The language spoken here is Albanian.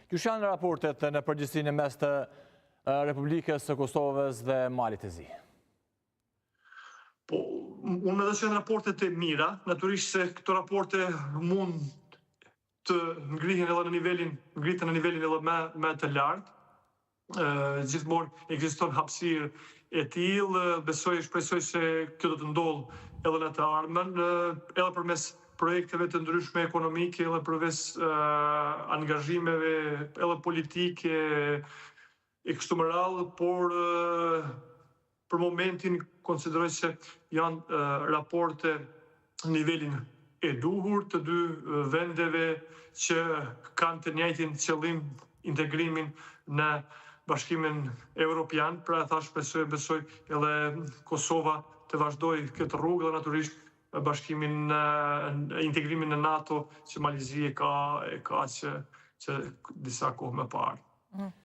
Ju janë raportet në përgjithësinë mes të Republikës së Kosovës dhe Malit të Zi? Po, unë me dhe që janë raportet e mira, naturisht se këto raporte mund të ngrihen edhe ngritën në nivelin edhe me të lartë. Gjithmonë ekziston hapësirë e tillë, shpresoj se kjo do të ndodhë edhe në të ardhmen, edhe përmes projekteve të ndryshme ekonomike, edhe përmes angazhimeve edhe politike e kështu me radhë, por për momentin konsideroj se janë raporte në nivelin e duhur të dy vendeve që kanë të njëjtin qëllim, integrimin në Bashkimin Evropian. Pra thash, besoj edhe Kosova të vazhdoj këtë rrugë dhe natyrisht integrimin në NATO që Malizia ka që disa kohë më parë.